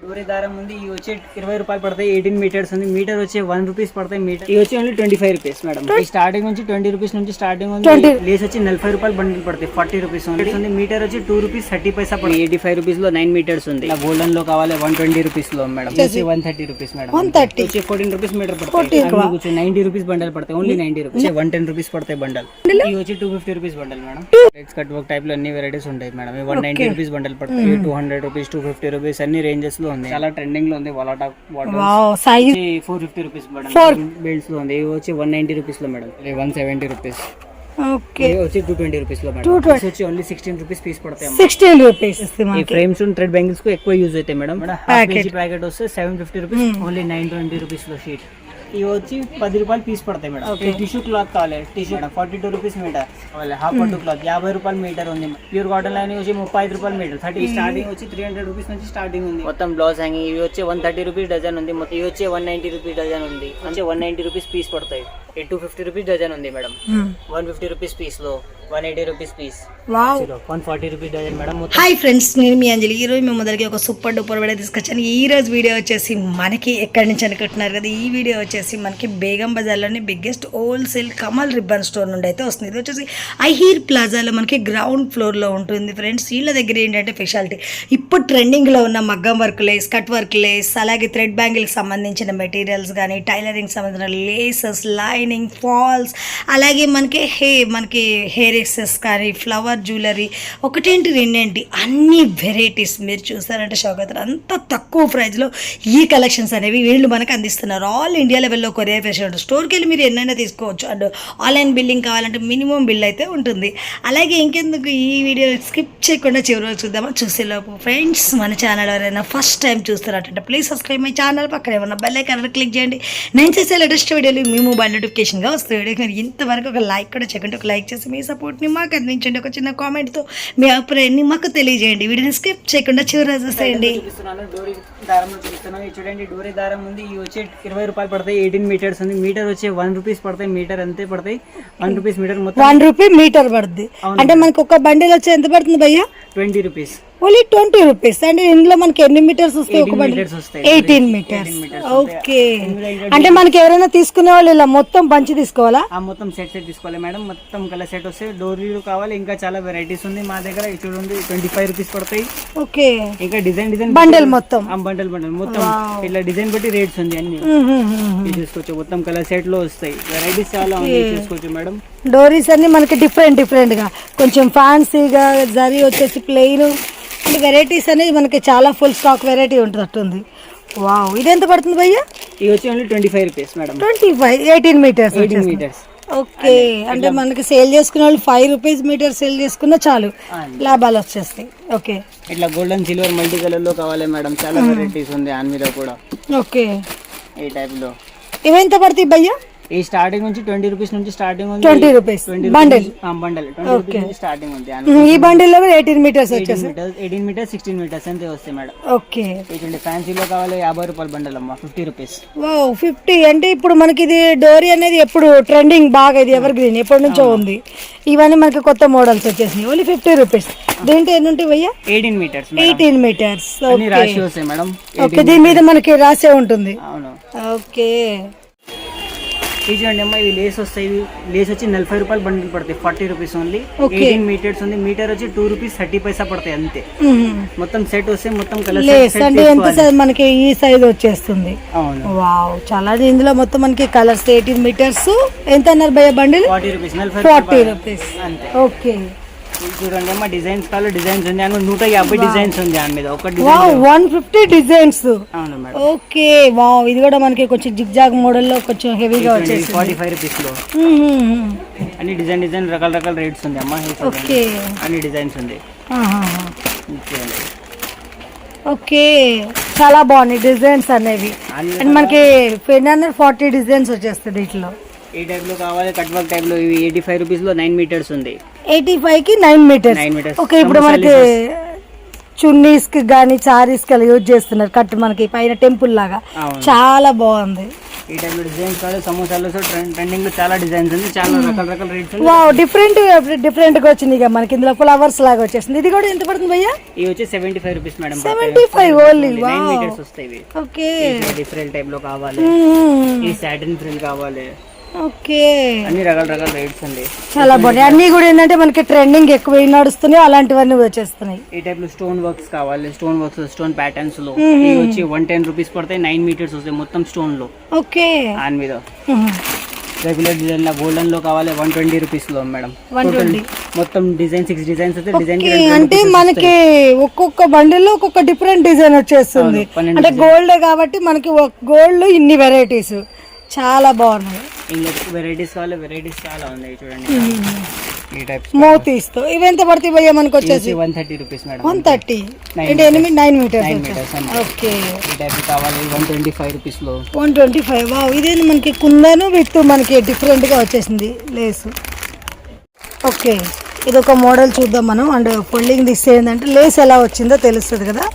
డోరీ దారం ఉంది. ఇవి వచ్చి 20 రూపాయలు పడతాయి. 18 మీటర్స్ ఉంది. మీటర్ వచ్చి 1 రూపీస్ పడతాయి మీటర్. ఇవి వచ్చి ఓన్లీ 25 రూపీస్ మేడం. ఈ స్టార్టింగ్ నుంచి 20 రూపీస్ నుంచి స్టార్టింగ్ ఉంది. లేస్ వచ్చి 40 రూపాయలు బండిల్ పడతాయి. 40 రూపీస్ ఉంది. మీటర్ వచ్చి 2 రూపీస్ 30 పైసా పడుతుంది. 85 రూపీస్ లో 9 మీటర్స్ ఉంది. గోల్డెన్ లో కావాలి 120 రూపీస్ లో మేడం. 130 rupees madam. 130 వచ్చి 14 రూపీస్ మీటర్ పడతాయి. 90 రూపీస్ బండల్ పడతాయి. Only 90 rupees. 110 రూపీస్ పడతాయి బండల్. ఇవి వచ్చి 250 rupees bundle madam. Let's cut work type లో అన్ని వెరైటీస్ ఉంటాయి మేడం. 190 రూపీస్ బండల్ పడతాయి. 200 రూపీస్ 250 రూపీస్ అన్ని రేంజెస్ లో ఉంది. చాలా ట్రెండింగ్ లో ఉంది. వాలటా సైజ్ 450 రూపీస్ మేడం. బెల్ట్స్ లో ఉంది. ఇవి వచ్చి 190 రూపీస్ లో మేడం. 170 రూపీస్. ఓకే వచ్చి 220 రూపీస్ లో మేడం. వచ్చి ఓన్లీ 16 రూపీస్ పీస్ పడతాయి. 16 రూపీస్. ఈ ఫ్రేమ్స్ అండ్ థ్రెడ్ బ్యాంగిల్స్ కు ఎక్కువ యూజ్ అవుతాయి మేడం. హాఫ్ కేజీ ప్యాకెట్ వస్తే 750 రూపీస్. ఓన్లీ 920 రూపీస్ లో షీట్. ఇవి వచ్చి 10 రూపాయలు పీస్ పడతాయి మేడం. టిష్యూ క్లాత్ కావాలి. Tissue 42 rupees metre. హాఫ్ పట్టు క్లాత్ 50 రూపాయలు మీటర్ ఉంది. ప్యూర్ కాటన్ లైన్ వచ్చి 35 రూపాయలు మీటర్. 30 స్టార్టింగ్ వచ్చి 300 రూపీస్ నుంచి స్టార్టింగ్ ఉంది. మొత్తం బ్లౌజ్ హ్యాంగింగ్ ఇవి వచ్చి 130 రూపీస్ డజన్ ఉంది. మొత్తం ఇవి వచ్చి 190 రూపీస్ డజన్ ఉంది. అంటే 190 రూపీస్ పీస్ పడతాయి. 250 రూపీస్ డజన్ ఉంది మేడం. 150 రూపీస్ పీస్ లో 180 rupees piece. 140 rupees dozen madam. Hi friends, నేను మీ అంజలి. ఈ రోజు మేము మొదలకి ఒక సూపర్ డూపర్ వీడియో తీసుకొచ్చాను. ఈ రోజు వీడియో వచ్చేసి మనకి ఎక్కడి నుంచి అనుకుంటున్నారు కదా, ఈ వీడియో వచ్చేసి మనకి బేగం బజార్లోని biggest wholesale Kamal ribbon store నుండి అయితే వస్తుంది. ఇది వచ్చేసి ఐహీర్ ప్లాజాలో మనకి గ్రౌండ్ ఫ్లోర్లో ఉంటుంది ఫ్రెండ్స్. వీళ్ళ దగ్గర ఏంటంటే స్పెషాలిటీ ఇప్పుడు ట్రెండింగ్లో ఉన్న మగ్గం work lace, cut work lace, అలాగే థ్రెడ్ బ్యాంగిల్కి సంబంధించిన మెటీరియల్స్ కానీ, టైలరింగ్ సంబంధించిన లేసెస్, లైనింగ్, ఫాల్స్, అలాగే మనకి హెయిర్ ఎక్సెస్ కానీ, ఫ్లవర్ జ్యువెలరీ, ఒకటేంటి రెండేంటి అన్ని వెరైటీస్ మీరు చూసారంటే షాక్ అవుతారు. అంత తక్కువ ప్రైస్లో ఈ కలెక్షన్స్ అనేవి వీళ్ళు మనకు అందిస్తున్నారు. ఆల్ ఇండియా లెవెల్లో కొరియర్ ఫెసిలిటీ. స్టోర్కి వెళ్ళి మీరు ఎన్నైనా తీసుకోవచ్చు. అండ్ ఆన్లైన్ బిల్లింగ్ కావాలంటే మినిమం బిల్ అయితే ఉంటుంది. అలాగే ఇంకెందుకు ఈ వీడియో స్కిప్ చేయకుండా చివరి వరకు చూద్దామా. చూసేలోపు ఫ్రెండ్స్, మన ఛానల్ ఎవరైనా ఫస్ట్ టైం చూస్తారంటే ప్లీజ్ సబ్స్క్రైబ్ మై ఛానల్. పక్కన ఏమన్నా బెల్ ఐకాన్ క్లిక్ చేయండి. నేను చేసే లేటెస్ట్ వీడియోలు మీ మొబైల్ నోటిఫికేషన్గా వస్తాయి. వీడియోకి మీరు ఇంతవరకు ఒక లైక్ కూడా చేయకండి. ఒక లైక్ చేసి మీ సపోర్ట్ని మాకు అందించండి. ఒక చిన్న కామెంట్తో మీ అభిప్రాయాన్ని మాకు తెలియజేయండి. వీడియోని స్కిప్ చేయకుండా చివరి చూసేయండి. డోరీ దారం చూపిస్తున్నాను. చూడండి, డోరీ దారం ఉంది. ఇవి వచ్చి 20 రూపాయలు పడతాయి. 18 మీటర్స్ ఉంది. మీటర్ వచ్చి 1 రూపీస్ పడతాయి. మీటర్ అంతే పడతాయి. 1 రూపీస్ మీటర్. మొత్తం 1 రూపీ మీటర్ పడుతుంది. అంటే మనకి ఒక బండిల్ వచ్చి ఎంత పడుతుంది భయ్యా? 20 రూపీస్. Only 20 rupees. అంటే ఇందులో మనకి ఎన్ని మీటర్స్ వస్తాయి? ఒక బండిల్ 18 మీటర్స్. ఓకే. అంటే మనకి ఎవరైనా తీసుకునే వాళ్ళు ఇలా మొత్తం పంచి తీసుకోవాలా? మొత్తం సెట్ తీసుకోవాలి మేడం. మొత్తం కలర్ సెట్ వస్తే డోరీలు కావాలి. ఇంకా చాలా వెరైటీస్ ఉంది మా దగ్గర. చూడండి, 25 రూపీస్ పడతాయి. ఓకే. ఇంకా డిజైన్ బండిల్ మొత్తం బండిల్ మొత్తం ఇట్లా డిజైన్ బట్టి రేట్స్ ఉంది. అన్ని చూసుకోవచ్చు. మొత్తం కలర్ సెట్ లో వస్తాయి. వెరైటీస్ చాలా చూసుకోవచ్చు మేడం. డోరీస్ అన్ని మనకి డిఫరెంట్ గా, కొంచెం ఫ్యాన్సీగా, జరీ వచ్చేసి ప్లెయిన్, వెరైటీస్ అనేది మనకి చాలా ఫుల్ స్టాక్ వెరైటీ ఉంటుంది. వావ్, ఇది ఎంత పడుతుంది భయ్యా? ఇది వచ్చి only 25 rupees madam. 25 18 metres. Okay. అంటే మనకి సేల్ చేసుకునే వాళ్ళు 5 రూపీస్ మీటర్ సేల్ చేసుకున్నా చాలు, లాభాలు వచ్చేస్తాయి. ఓకే. ఇట్లా గోల్డెన్, సిల్వర్, మల్టీ కలర్ లో కావాలి మేడం. చాలా వెరైటీస్ ఉంది దాని మీద కూడా. ఓకే. ఈ టైప్ లో ఇవి ఎంత పడతాయి భయ్యా? ఈ స్టార్టింగ్ నుంచి 20 రూపీస్ నుంచి స్టార్టింగ్ ఉంది. 20 రూపీస్ బండిల్. 20 రూపీస్ స్టార్టింగ్ ఉంది. ఈ బండిల్ లో 18 మీటర్స్ వచ్చేసి 18 మీటర్స్ 16 మీటర్స్ అంతే వస్తాయి మేడం. ఓకే. ఇటువంటి ఫ్యాన్సీలో కావాలి 50 రూపాయల బండిల్ అమ్మా. 50 రూపీస్. వావ్, 50. అంటే ఇప్పుడు మనకి ఇది డోరీ అనేది ఎప్పుడు ట్రెండింగ్ బాగా, ఇది ఎవర్ గ్రీన్ ఎప్పటి నుంచో ఉంది. ఇవన్నీ మనకి కొత్త మోడల్స్ వచ్చేసినాయి. Only 50 rupees. దీంట్లో ఎన్ని ఉంటాయి భయ్యా? 18 మీటర్స్. 18 మీటర్స్. రాసి వస్తాయి మేడం. ఓకే. దీని మీద మనకి రాసే ఉంటుంది. అవును. ఓకే. చూడండి అమ్మా, ఇవి లేస్ వస్తాయి. లేస్ వచ్చి 40 రూపాయలు బండిల్ పడతాయి. 40 రూపీస్ ఓన్లీ. 18 మీటర్స్ ఉంది. మీటర్ వచ్చి 2 రూపీస్ 30 పైసా పడతాయి అంతే. మొత్తం సెట్ వస్తే మొత్తం కలర్ అంటే ఎంత సైజ్ మనకి ఈ సైజ్ వచ్చేస్తుంది. అవును. వావ్, చాలా. ఇందులో మొత్తం మనకి కలర్స్ 18 మీటర్స్. ఎంత అన్నారు భయ్య బండిల్? 40 రూపీస్. 40 రూపీస్ అంతే. ఓకే. చూడండి అమ్మా, డిజైన్స్ కావాలి. డిజైన్స్ ఉంది. 150 డిజైన్స్ ఉంది దాని మీద. ఒక డిజైన్ 150 డిజైన్స్. అవును మేడం. ఓకే. వావ్, ఇది కూడా మనకి కొంచెం జిగ్జాగ్ మోడల్ లో కొంచెం హెవీగా వచ్చేసి 45 రూపీస్ లో. అన్ని డిజైన్ రకాల రేట్స్ ఉంది అమ్మా. ఓకే. అన్ని డిజైన్స్ ఉంది. ఓకే. చాలా బాగున్నాయి డిజైన్స్ అనేవి. అండ్ మనకి 40 డిజైన్స్ వచ్చేస్తుంది వీటిలో. ఈ టైప్ లో కావాలి. కట్ వర్క్ టైప్ లో ఇవి 85 రూపీస్ లో 9 మీటర్స్ ఉంది. 85 కి 9 మీటర్స్. ఓకే. ఇప్పుడు మనకి చున్నీస్ కి గానీ, సారీస్ కి యూజ్ చేస్తున్నారు. కట్ మనకి పైన టెంపుల్ లాగా చాలా బాగుంది. ఈ టైప్ లో డిజైన్స్ కావాలి సమోసాలు ట్రెండింగ్ లో చాలా డిజైన్స్ ఉంది, చాలా రకాల రేట్స్ ఉంది. వావ్, డిఫరెంట్ గా వచ్చింది ఇక మనకి ఇందులో ఫ్లవర్స్ లాగా వచ్చేసింది. ఇది కూడా ఎంత పడుతుంది భయ్యా? ఇవి వచ్చి 75 రూపీస్ మేడం. 75 ఓన్లీ. 9 మీటర్స్ వస్తాయి. ఓకే, డిఫరెంట్ టైప్ లో కావాలి, ఈ సాటిన్ ఫ్రిల్ కావాలి, ఓకే, అన్ని రకాల రేట్స్ ఉంది. చాలా బాగున్నాయి. అన్ని కూడా ఏంటంటే మనకి ట్రెండింగ్ ఎక్కువ నడుస్తున్నాయి, అలాంటివన్నీ వచ్చేస్తున్నాయి. ఈ టైప్ లో స్టోన్ వర్క్స్ కావాలి, స్టోన్ ప్యాటర్న్స్ లో ఇవి వచ్చి 110 రూపీస్ పడతాయి. 9 మీటర్స్ వస్తాయి మొత్తం స్టోన్ లో. ఓకే, దాని మీద రెగ్యులర్ డిజైన్ లో గోల్డెన్ లో కావాలి 120 రూపీస్ లో మేడం. 120 మొత్తం డిజైన్ 6 డిజైన్స్ అయితే డిజైన్ అంటే మనకి ఒక్కొక్క బండిల్లో ఒక్కొక్క డిఫరెంట్ డిజైన్ వచ్చేస్తుంది. అంటే గోల్డ్ కాబట్టి మనకి గోల్డ్ ఇన్ని వెరైటీస్ చాలా బాగున్నాయి. ఇంకా వెరైటీస్ కావాలి, వెరైటీస్ చాలా ఉన్నాయి చూడండి. ఈ టైప్ మోతీస్ తో ఇవి ఎంత పడుతాయి భయ్యా? మనకి వచ్చేసి 130 రూపీస్ మేడం. 130 అంటే 9 మీటర్స్. ఓకే, ఈ టైప్ కావాలి 125 రూపీస్ లో. 125. వావ్, ఇదేంటి మనకి కుందను విత్ మనకి డిఫరెంట్ గా వచ్చేసింది లేస్. ఓకే, ఇది ఒక మోడల్ చూద్దాం మనం. అండ్ ఫోల్డింగ్ తీస్తే ఏంటంటే లేస్ ఎలా వచ్చిందో తెలుస్తుంది కదా.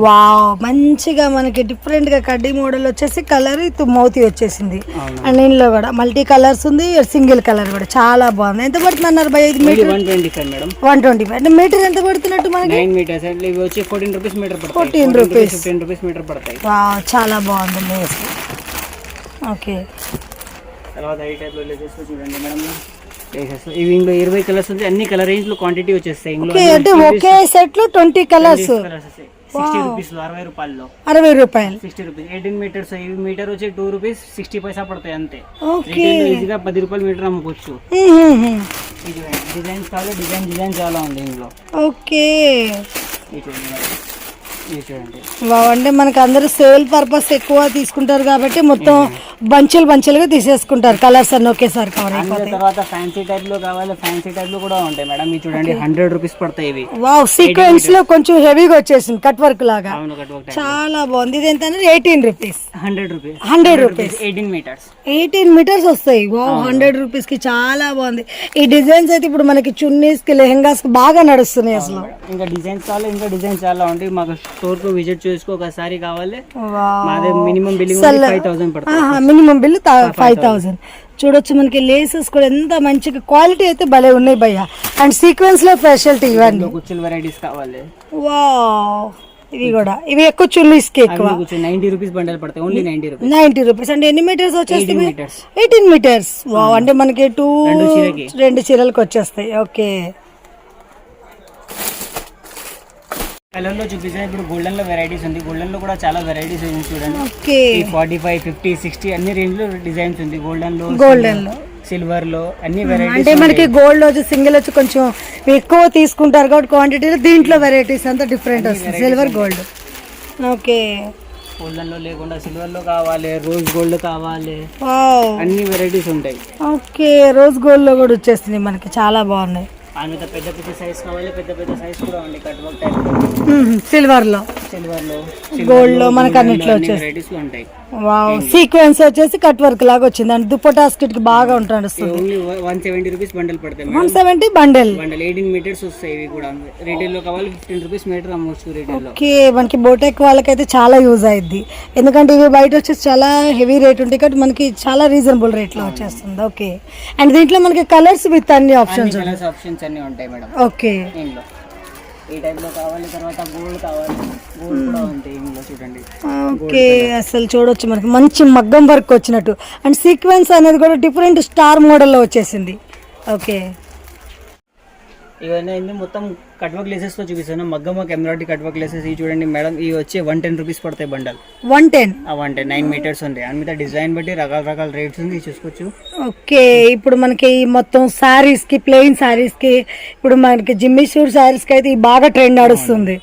వావ్, మంచిగా మనకి డిఫరెంట్ గా కడ్డీ మోడల్ వచ్చేసి కలర్ ఇది మౌతి వచ్చేసింది. అండ్ ఇందులో కూడా మల్టీ కలర్స్ ఉంది, సింగిల్ కలర్ కూడా చాలా బాగుంది. ఎంత పడుతుంది అన్నారు భయ్యా? ఇది మీటర్ 125 మేడం. 125 అంటే మీటర్ ఎంత పడుతున్నట్టు మనకి? 9 మీటర్స్ అంటే ఇవి వచ్చి 14 రూపీస్ మీటర్ పడతాయి. 14 రూపీస్, 15 రూపీస్ మీటర్ పడతాయి. వావ్, చాలా బాగుంది లేస్. ఓకే, తర్వాత ఈ టైప్ లో లేసెస్ చూడండి మేడం. లేసెస్ ఇవి ఇందులో 20 కలర్స్ ఉంది, అన్ని కలర్ రేంజ్ లో క్వాంటిటీ వచ్చేస్తాయి. ఓకే, అంటే ఒకే సెట్ లో 20 కలర్స్. 60 రూపీస్ లో 60 రూపాయల్లో 60 రూపాయలు. 60 రూపీస్ 18 మీటర్స్. ఈ మీటర్ వచ్చి 2 రూపీస్ 60 పైసా పడతాయి అంతే. ఓకే, ఈజీగా 10 రూపాయలు మీటర్ అమ్ముకోవచ్చు. డిజైన్స్ కావాలి, డిజైన్ చాలా ఉంది ఇందులో. ఓకే, ఇది చూడండి. వావ్, అంటే మనకి అందరూ సేల్ పర్పస్ ఎక్కువ తీసుకుంటారు కాబట్టి మొత్తం బంచులుగా తీసేసుకుంటారు. కలర్స్ అన్ని ఒకేసారి కవర్ అయిపోతాయి. తర్వాత ఫ్యాన్సీ టైప్ లో కావాలి, ఫ్యాన్సీ టైప్ లో కూడా ఉంటాయి మేడం. ఇవి చూడండి 100 రూపీస్ పడతాయి ఇవి. వావ్, సీక్వెన్స్ లో కొంచెం హెవీగా వచ్చేసింది, కట్ వర్క్ లాగా. అవును, కట్ వర్క్ చాలా బాగుంది. ఇది ఎంత? 18 rupees. 100 rupees. 100 rupees 18 metres. 18 metres వస్తాయి. వావ్, 100 రూపీస్ కి చాలా బాగుంది. ఈ డిజైన్స్ అయితే ఇప్పుడు మనకి చున్నీస్ కి లెహెంగాస్ కి బాగా నడుస్తున్నాయి అసలు. ఇంకా డిజైన్స్ కావాలి, ఇంకా డిజైన్స్ చాలా ఉంటాయి. మాకు స్టోర్ కు విజిట్ చేసుకో, ఒకసారి కావాలి. వావ్, మాది మినిమం బిల్లింగ్ 5000 పడుతుంది. Minimum bill 5000. చూడొచ్చు మనకి లేసెస్ కూడా ఎంత మంచిగా క్వాలిటీ అయితే భలే ఉన్నాయి భయ్య. అండ్ సీక్వెన్స్ లో స్పెషాలిటీ ఇవన్నీ. కుర్చీల వెరైటీస్ కావాలి. వావ్, ఇవి కూడా ఇవి ఎక్కువ చున్నీస్ కి ఎక్కువ 90 రూపీస్ బండల్ పడతాయి. Only 90 rupees. అంటే ఎన్ని మీటర్స్ వచ్చేస్తాయి? 18 18 మీటర్స్. వావ్, అంటే మనకి 2 చీరలకు వచ్చేస్తాయి. ఓకే, కలర్ లో చూపించిన ఇప్పుడు గోల్డెన్ లో వెరైటీస్ ఉంది. గోల్డెన్ లో కూడా చాలా వెరైటీస్ ఉంది చూడండి. ఓకే, 45, 50, 60 అన్ని రేంజ్ లో డిజైన్స్ ఉంది. గోల్డెన్ లో, సిల్వర్ లో అన్ని వెరైటీస్. అంటే మనకి గోల్డ్ వచ్చి సింగిల్ వచ్చి కొంచెం ఎక్కువ తీసుకుంటారు కాబట్టి క్వాంటిటీలో, దీంట్లో వెరైటీస్ అంతా డిఫరెంట్ వస్తుంది. Silver, gold. ఓకే, గోల్డెన్ లో లేకుండా సిల్వర్ లో కావాలి, రోజ్ గోల్డ్ కావాలి, అన్ని వెరైటీస్ ఉంటాయి. ఓకే, రోజ్ గోల్డ్ లో కూడా వచ్చేస్తుంది మనకి, చాలా బాగున్నాయి. ఆమె పెద్ద సైజ్ కావాలి, పెద్ద సైజ్ కూడా ఉంది. కట్ వర్క్ టైప్ సిల్వర్ లో, గోల్డ్ లో మనకి అన్నిట్లో వెరైటీస్ లో ఉంటాయి. వావ్, సీక్వెన్స్ వచ్చేసి కట్ వర్క్ లాగా వచ్చింది. అంటే దుప్పటా స్కిట్ కి బాగా ఉంటుంది. 170 రూపీస్ బండల్ పడతాయి. 170 బండల్ 18 మీటర్స్ వస్తాయి. ఇవి కూడా రీటైల్ లో కావాలి 15 రూపీస్ మీటర్ అమ్మవచ్చు రీటైల్ లో. ఓకే, మనకి బోటెక్ వాళ్ళకైతే చాలా యూజ్ అయ్యిద్ది. ఎందుకంటే ఇవి బయట వచ్చేసి చాలా హెవీ రేట్ ఉంటాయి కాబట్టి మనకి చాలా రీజనబుల్ రేట్ లో వచ్చేస్తుంది. ఓకే, అండ్ దీంట్లో మనకి కలర్స్ విత్ అన్ని ఆప్షన్స్ అన్ని ఉంటాయి మేడం. ఓకే, దీంట్లో ఈ టైప్ లో కావాలి. తర్వాత గోల్డ్ కావాలి, గోల్డ్ కూడా ఉంటాయి ఇందులో చూడండి. ఓకే, అసలు చూడొచ్చు మనకి మంచి మగ్గం వర్క్ వచ్చినట్టు. అండ్ సీక్వెన్స్ అనేది కూడా డిఫరెంట్ స్టార్ మోడల్లో వచ్చేసింది. ఓకే, ఇవన్నీ మొత్తం కట్ వర్క్ లేసెస్ లో చూపిస్తాను. మగ్గం work embroidery cut work laces ఇవి చూడండి మేడం. ఇవి వచ్చి 110 రూపీస్ పడతాయి బండల్. 110 9 మీటర్స్ ఉంటాయి. దాని మీద డిజైన్ బట్టి రకరకాల రేట్స్ ఉంది, చూసుకోవచ్చు. ఓకే, ఇప్పుడు మనకి మొత్తం సారీస్ కి, ప్లెయిన్ సారీస్ కి, ఇప్పుడు మనకి జిమ్మి సూట్ సారీస్ కి అయితే బాగా ట్రెండ్ నడుస్తుంది.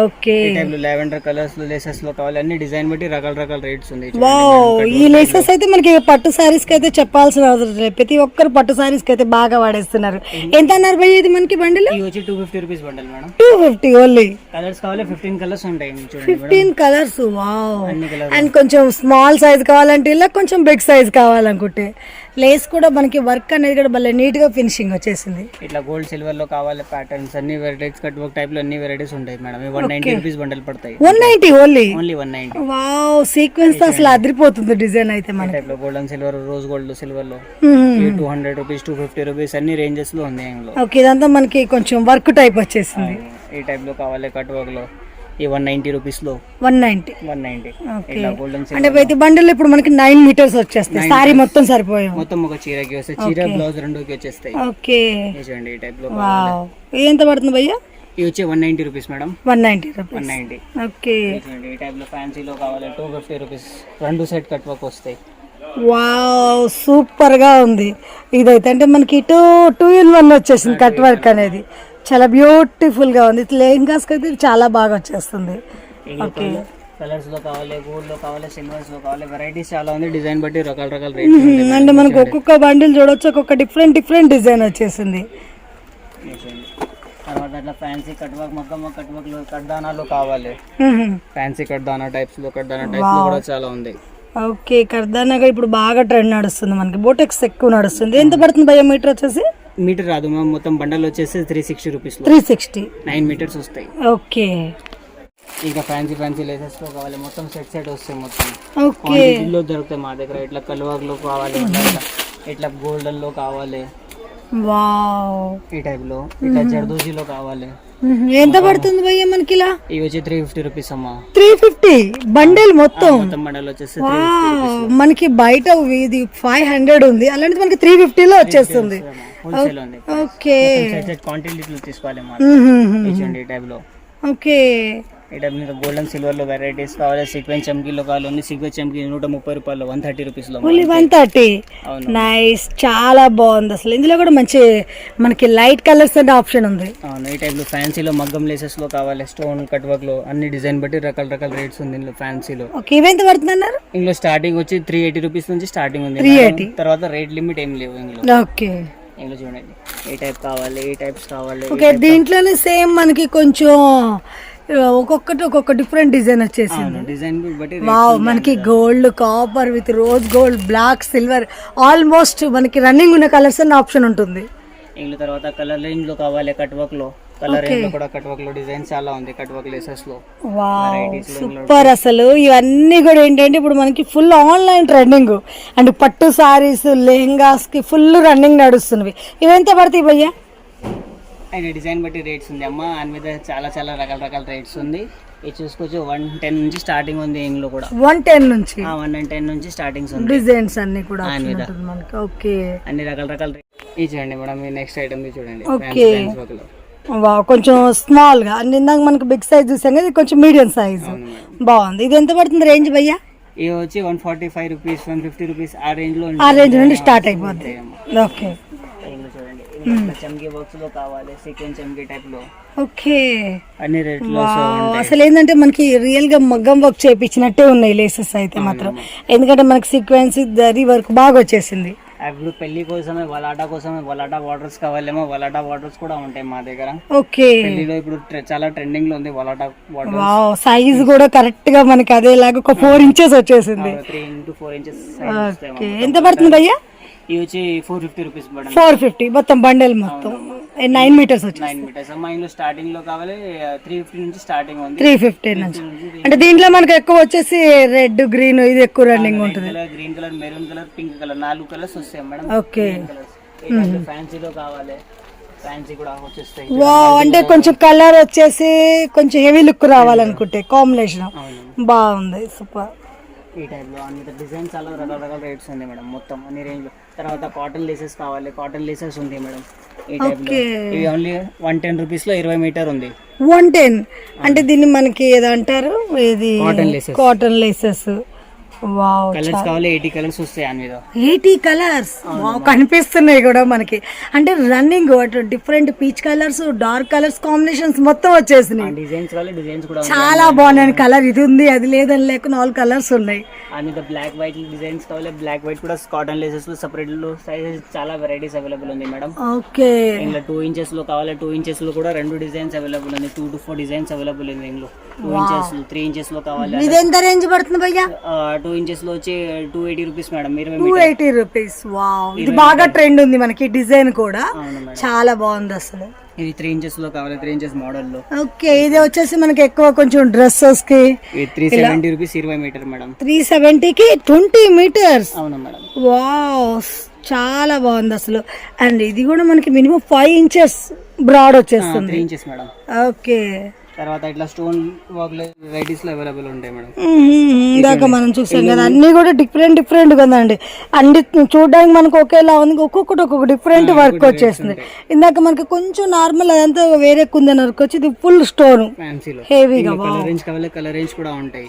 ఓకే, లావెండర్ కలర్స్ లేసెస్ లో కావాలి, అన్ని డిజైన్ బట్టి రకరకాల రేట్స్ ఉంది. వావ్, ఈ లేసెస్ అయితే మనకి పట్టు సారీస్ కి అయితే చెప్పాల్సిన అవసరం లేదు. ప్రతి ఒక్కరు పట్టు సారీస్ కి అయితే బాగా వాడేస్తున్నారు. ఎంత అన్నారు భయ్య ఇది మనకి బండిల్? ఇది వచ్చి 250 rupees bundle madam. 250 only. Colours కావాలి, 15 కలర్స్ ఉంటాయి. 15 కలర్స్. వావ్, అండ్ కొంచెం స్మాల్ సైజ్ కావాలంటే ఇలా, కొంచెం బిగ్ సైజ్ కావాలనుకుంటే. లేస్ కూడా మనకి వర్క్ అనేది కూడా భలే నీట్ గా ఫినిషింగ్ వచ్చేసింది. ఇట్లా గోల్డ్ సిల్వర్ లో కావాలి ప్యాటర్న్స్, అన్ని వెరైటీస్ కట్ వర్క్ టైప్ లో అన్ని వెరైటీస్ ఉంటాయి మేడం. 190 రూపీస్ బండల్ పడతాయి. 190 ఓన్లీ. ఓన్లీ 190. వావ్, సీక్వెన్స్ అసలు అదిరిపోతుంది డిజైన్ అయితే మనకి. టైప్ లో golden silver, rose gold silver లో 200 రూపీస్, 250 రూపీస్ అన్ని రేంజెస్ లో ఉంది ఇందులో. ఓకే, ఇదంతా మనకి కొంచెం వర్క్ టైప్ వచ్చేసింది. ఈ టైప్ లో కావాలి కట్ వర్క్ లో ఈ 190 రూపీస్ లో 190. ఓకే. ఇలా గోల్డెన్ అంటే ప్రతి బండిల్ ఇప్పుడు మనకి 9 మీటర్స్ వచ్చేస్తాయి. సారీ మొత్తం సరిపోయాం. మొత్తం ఒక చీరకి వస్తాయి, చీర బ్లౌజ్ రెండుకి వచ్చేస్తాయి. ఓకే, చూడండి ఈ టైప్ లో. వావ్, ఎంత పడుతుంది భయ్యా? ఇవి వచ్చి 190 రూపీస్ మేడం. 190 రూపీస్. 190. ఓకే. చూడండి ఈ టైప్ లో ఫ్యాన్సీలో కావాలి 250 రూపీస్. రెండు సెట్ కట్ వర్క్ వస్తాయి. వావ్, సూపర్ గా ఉంది ఇదైతే. అంటే మనకి 2-in-1 వచ్చేసింది కట్ వర్క్ అనేది. చాలా బ్యూటిఫుల్ గా ఉంది. లెహంగాస్ అయితే చాలా బాగా వచ్చేస్తుంది. ఓకే, కలర్స్ లో కావాలి, గోల్డ్ లో కావాలి, సిల్వర్స్ లో కావాలి, వెరైటీస్ చాలా ఉంది. డిజైన్ బట్టి రకాల రేట్. అంటే మనకు ఒక్కొక్క బండిల్ చూడొచ్చు, ఒక్కొక్క డిఫరెంట్ డిజైన్ వచ్చేసింది. తర్వాత అట్లా ఫ్యాన్సీ కట్ వర్క్, మొత్తం కట్ వర్క్ లో కడ్దానాలు కావాలి. ఫ్యాన్సీ కడ్దానా టైప్స్ లో కూడా చాలా ఉంది. ఓకే, కర్దానాగా ఇప్పుడు బాగా ట్రెండ్ నడుస్తుంది మనకి. బోటెక్స్ ఎక్కువ నడుస్తుంది. ఎంత పడుతుంది భయ్యా మీటర్ వచ్చేసి? మీటర్ రాదు మ్యామ్, మొత్తం బండల్ వచ్చేసి 360 రూపీస్. 360. 9 మీటర్స్ వస్తాయి. ఓకే. ఇంకా ఫ్యాన్సీ లేసెస్ లో కావాలి, మొత్తం సెట్ వస్తాయి. మొత్తం ఓకే లో దొరుకుతాయి మా దగ్గర. ఇట్లా కల్వర్క్ లో కావాలి, ఇట్లా గోల్డెన్ లో కావాలి, వావ్, ఈ టైప్ లో, ఇట్లా జర్దోజీలో కావాలి. ఎంత పడుతుంది భయ్యా మనకి ఇలా? ఇవి వచ్చి 350 రూపీస్ అమ్మా. 350 బండిల్ మొత్తం. బండల్ వచ్చేసి మనకి బయట ఇది 500 ఉంది, అలాంటి మనకి 350 లో వచ్చేస్తుంది. ఓకే, క్వాంటిటీ తీసుకోవాలి ఈ టైప్ లో. ఓకే, ఈ టైప్ మీద గోల్డెన్ సిల్వర్ లో వెరైటీస్ కావాలి, సీక్వెన్స్ చమ్కీలో కావాలి. సీక్వెన్స్ చమ్కీ 130 రూపాయలు, 130 రూపీస్ లో. ఓన్లీ 130. నైస్, చాలా బాగుంది అసలు. ఇందులో కూడా మంచి మనకి లైట్ కలర్స్ అనే ఆప్షన్ ఉంది. అవును, ఈ టైప్ లో ఫ్యాన్సీలో మగ్గం లేసెస్ లో కావాలి, స్టోన్ కట్ వర్క్ లో అన్ని డిజైన్ బట్టి రకాల రేట్స్ ఉంది ఇందులో ఫ్యాన్సీలో. ఓకే, ఇవెంత పడుతుంది అన్నారు? ఇందులో స్టార్టింగ్ వచ్చి 380 రూపీస్ నుంచి స్టార్టింగ్ ఉంది. 380 తర్వాత రేట్ లిమిట్ ఏం లేవు ఇందులో. ఓకే, ఇందులో చూడండి ఏ టైప్ కావాలి, ఏ టైప్స్ కావాలి. ఓకే, దీంట్లోనే సేమ్ మనకి కొంచెం ఒక్కొక్క డిఫరెంట్ డిజైన్ వచ్చేసింది. డిజైన్ బట్టి వావ్, మనకి gold, copper with rose gold, black, silver, almost మనకి రన్నింగ్ ఉన్న కలర్స్ అన్న ఆప్షన్ ఉంటుంది. ఇందులో తర్వాత కలర్ రేంజ్ లో కావాలి, కట్ వర్క్ లో కలర్ రేంజ్ లో కూడా కట్ వర్క్ లో డిజైన్ చాలా ఉంది. కట్ వర్క్ లేసెస్ లో వావ్, సూపర్ అసలు. ఇవన్నీ కూడా ఏంటంటే ఇప్పుడు మనకి ఫుల్ ఆన్లైన్ ట్రెండింగ్. అండ్ పట్టు సారీస్, లెహంగాస్ కి ఫుల్ రన్నింగ్ నడుస్తున్నవి. ఇవెంత పడతాయి భయ్యా? ఆయన డిజైన్ బట్టి రేట్స్ ఉంది అమ్మ. దాని మీద చాలా రకాల రేట్స్ ఉంది. ఇది చూసుకోవచ్చు 110 నుంచి స్టార్టింగ్ ఉంది. ఇందులో కూడా 110 నుంచి 110 నుంచి స్టార్టింగ్స్ ఉంది. డిజైన్స్ అన్ని కూడా మనకి. ఓకే, అన్ని రకాల ఇది చూడండి మేడం. ఈ నెక్స్ట్ ఐటమ్ చూడండి. ఓకే, వావ్, కొంచెం స్మాల్ గా. అండ్ ఇందాక మనకి బిగ్ సైజ్ చూసాం కదా, ఇది కొంచెం మీడియం సైజ్. బాగుంది. ఇది ఎంత పడుతుంది రేంజ్ భయ్యా? ఇది వచ్చి 145 రూపీస్, 150 రూపీస్ ఆ రేంజ్ నుండి స్టార్ట్ అయిపోద్ది. ఓకే, చమ్కీ వర్క్స్ లో కావాలి, సీక్వెన్స్ చమ్కీ టైప్ లో. ఓకే, అన్ని రేట్ లో. అసలు ఏంటంటే మనకి రియల్ గా మగ్గం వర్క్ చేయించినట్టే ఉన్నాయి లేసెస్ అయితే మాత్రం. ఎందుకంటే మనకి సీక్వెన్స్ దరి వర్క్ బాగా వచ్చేసింది. ఇప్పుడు పెళ్లి కోసమే వలాటా వాటర్స్ కావాలేమో, వలాటా వాటర్స్ కూడా ఉంటాయి మా దగ్గర. ఓకే, పెళ్లిలో ఇప్పుడు చాలా ట్రెండింగ్ లో ఉంది వలాటా వాటర్. వావ్, సైజ్ కూడా కరెక్ట్ గా మనకి అదేలాగా ఒక 4 ఇంచెస్ వచ్చేసింది. 3 into 4 inches. ఓకే, ఎంత పడుతుంది భయ్యా? ఇది వచ్చి 450 రూపీస్. 450 మొత్తం బండల్ మొత్తం 9 మీటర్స్ వచ్చి. 9 మీటర్స్ అమ్మా. ఇందులో స్టార్టింగ్ లో కావాలి 350 నుంచి స్టార్టింగ్ ఉంది. 350 నుంచి. అంటే దీంట్లో మనకి ఎక్కువ వచ్చేసి రెడ్, గ్రీన్ ఇది ఎక్కువ రన్నింగ్ ఉంటుంది. Green colour, maroon colour, pink colour 4 colours వస్తాయి మేడం. ఓకే, ఫ్యాన్సీలో కావాలి, ఫ్యాన్సీ కూడా వచ్చేస్తాయి. వావ్, అంటే కొంచెం కలర్ వచ్చేసి కొంచెం హెవీ లుక్ రావాలనుకుంటే కాంబినేషన్ బాగుంది. సూపర్. ఈ టైప్ లో అన్ని డిజైన్ చాలా రకాల రేట్స్ ఉంది మేడం. మొత్తం అన్ని రేంజ్ లో. తర్వాత కాటన్ లేసెస్ కావాలి, కాటన్ లేసెస్ ఉంది మేడం. ఈ టైప్ లో ఇవి ఓన్లీ 110 రూపీస్ లో 20 మీటర్ ఉంది. 110 అంటే దీన్ని మనకి ఏదంటారు? ఇది కాటన్ లేసెస్. వావ్, కలర్స్ కావాలి 80 కలర్స్ వస్తాయి దాని మీద. 80 కలర్స్ కనిపిస్తున్నాయి కూడా మనకి. అంటే running different peach colours, dark colours combinations మొత్తం వచ్చేసినాయి. డిజైన్స్ కావాలి, డిజైన్స్ కూడా చాలా బాగున్నాయి. కలర్ ఇది ఉంది, అది లేదని లేకుండా 4 కలర్స్ ఉన్నాయి. అండ్ బ్లాక్ వైట్ డిజైన్స్ కావాలి, బ్లాక్ వైట్ కూడా కాటన్ లేసెస్ లో సెపరేట్ లో సైజెస్ చాలా వెరైటీస్ అవైలబుల్ ఉంది మేడం. ఓకే, ఇందులో 2 inches లో కావాలి, 2 inches లో కూడా 2 డిజైన్స్ అవైలబుల్ ఉంది. 2 to 4 డిజైన్స్ అవైలబుల్ ఉంది ఇందులో. 2 inches, 3 inches లో కావాలి. ఇది ఎంత రేంజ్ పడుతుంది భయ్యా? 2 2 ఇంచెస్ లో వచ్చి 280 రూపీస్ మేడం. 280 రూపీస్. వావ్, ఇది బాగా ట్రెండ్ ఉంది మనకి డిజైన్ కూడా, చాలా బాగుంది అసలు. ఇది 3 ఇంచెస్ లో కావాలి, 3 ఇంచెస్ మోడల్ లో. ఓకే, ఇది వచ్చేసి మనకి ఎక్కువ కొంచెం డ్రెస్సెస్ కి 370 రూపీస్ 20 మీటర్ మేడం. 370 కి 20 మీటర్స్. అవును మేడం. వావ్, చాలా బాగుంది అసలు. అండ్ ఇది కూడా మనకి మినిమం 5 ఇంచెస్ బ్రాడ్ వచ్చేస్తుంది. 3 ఇంచెస్ మేడం. ఓకే, తర్వాత ఇట్లా స్టోన్ వర్క్ వెరైటీస్ లో అవైలబుల్ ఉంటాయి మేడం. ఇందాక మనం చూసాం కదా, అన్ని కూడా డిఫరెంట్ డిఫరెంట్ కదండి. అన్ని చూడడానికి మనకు ఒకేలా ఉంది, ఒక్కొక్కటి ఒక్కొక్క డిఫరెంట్ వర్క్ వచ్చేస్తుంది. ఇందాక మనకి కొంచెం నార్మల్ అదంతా వేరే కుందన్ వర్క్ వచ్చి, ఇది ఫుల్ స్టోన్ ఫ్యాన్సీలో హెవీగా. కలర్ రేంజ్ కావాలి, కలర్ రేంజ్ కూడా ఉంటాయి.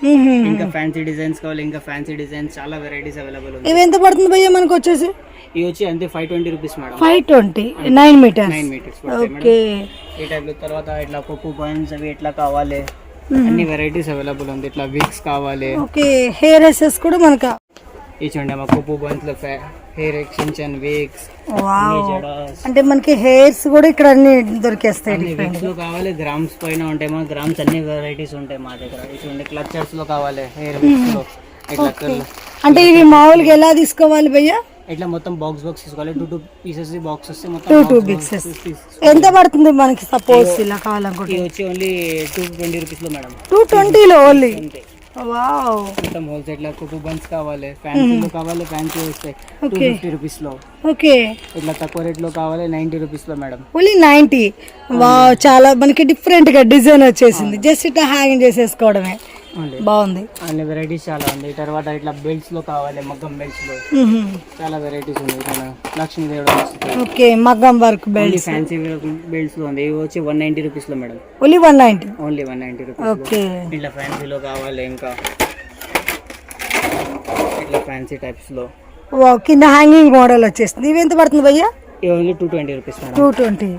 ఇంకా ఫ్యాన్సీ డిజైన్స్ కావాలి, ఇంకా ఫ్యాన్సీ డిజైన్స్ చాలా వెరైటీస్ అవైలబుల్ ఉంటాయి. ఇవి ఎంత పడుతుంది భయ్య మనకు వచ్చేసి? ఇవి వచ్చి అంతే 520 rupees madam. 520, 9 metres. 9 metres. Okay, ఈ టైప్ లో. తర్వాత ఇట్లా కొక్కు పాయింట్స్ అవి ఎట్లా కావాలి, అన్ని వెరైటీస్ అవైలబుల్ ఉంది. ఇట్లా విగ్స్ కావాలి. ఓకే, హెయిర్ ఎసెస్ కూడా మనకు ఇచ్చండి మా కొప్పు పాయింట్స్ లో హెయిర్ ఎక్స్టెన్షన్ విగ్స్. అంటే మనకి హెయిర్స్ కూడా ఇక్కడ అన్ని దొరికేస్తాయి. విగ్స్ లో కావాలి, గ్రామ్స్ పైన ఉంటాయి మా గ్రామ్స్, అన్ని వెరైటీస్ ఉంటాయి మా దగ్గర. ఇచ్చండి క్లచర్స్ లో కావాలి, హెయిర్ విగ్స్ లో ఇట్లా. అంటే ఇవి మామూలుగా ఎలా తీసుకోవాలి భయ్యా? ఇట్లా మొత్తం బాక్స్ తీసుకోవాలి. 2 పీసెస్ బాక్స్ వస్తే మొత్తం 2 పీసెస్. ఎంత పడుతుంది మనకి సపోజ్ ఇలా కావాలనుకుంటే? ఇది వచ్చి ఓన్లీ 220 రూపీస్ లో మేడం. 220 లో ఓన్లీ. వావ్, మొత్తం హోల్సేల్ లో కుకు బన్స్ కావాలి, ఫ్యాన్సీలో కావాలి, ఫ్యాన్సీ వస్తాయి 250 రూపీస్ లో. ఓకే, ఇట్లా తక్కువ రేట్ లో కావాలి 90 రూపీస్ లో మేడం. ఓన్లీ 90. వావ్, చాలా మనకి డిఫరెంట్ గా డిజైన్ వచ్చేసింది. జస్ట్ ఇట్లా హ్యాంగ్ చేసేసుకోవడమే. బాగుంది, అన్ని వెరైటీస్ చాలా ఉంది. తర్వాత ఇట్లా బెల్ట్స్ లో కావాలి, మగ్గం బెల్ట్స్ లో చాలా వెరైటీస్ ఉన్నాయి. లక్ష్మీదేవి. ఓకే, మగ్గం వర్క్ బెల్ట్స్, ఫ్యాన్సీ బెల్ట్స్ లో ఉంది. ఇవి వచ్చి 190 రూపీస్ లో madam. Only 190. Only 190 rupees. Okay, ఇట్లా ఫ్యాన్సీలో కావాలి, ఇంకా ఇట్లా ఫ్యాన్సీ టైప్స్ లో. కింద హ్యాంగింగ్ మోడల్ వచ్చేస్తుంది. ఇవి ఎంత పడుతుంది భయ్యా? ఇవి ఓన్లీ 220 రూపీస్ మేడం. 220.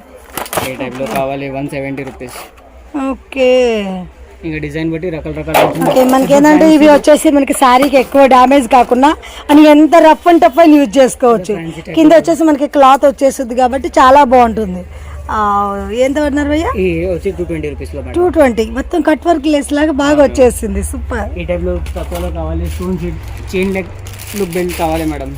ఏ టైప్ లో కావాలి 170 రూపీస్. ఓకే, ఇంకా డిజైన్ బట్టి రకరకాల. ఓకే, మనకి ఏంటంటే ఇవి వచ్చేసి మనకి శారీకి ఎక్కువ డ్యామేజ్ కాకుండా అని ఎంత రఫ్ అండ్ టఫ్ అని యూజ్ చేసుకోవచ్చు. కింద వచ్చేసి మనకి క్లాత్ వచ్చేస్తుంది కాబట్టి చాలా బాగుంటుంది. ఎంత పడినారు భయ్యా? వచ్చి 220 రూపీస్ లో 220. మొత్తం కట్ వర్క్ లెస్ లాగా బాగా వచ్చేసింది. సూపర్. ఈ టైప్ లో తక్కువలో కావాలి. స్టోన్ చైన్ లెగ్ బెల్ట్ కావాలి madam.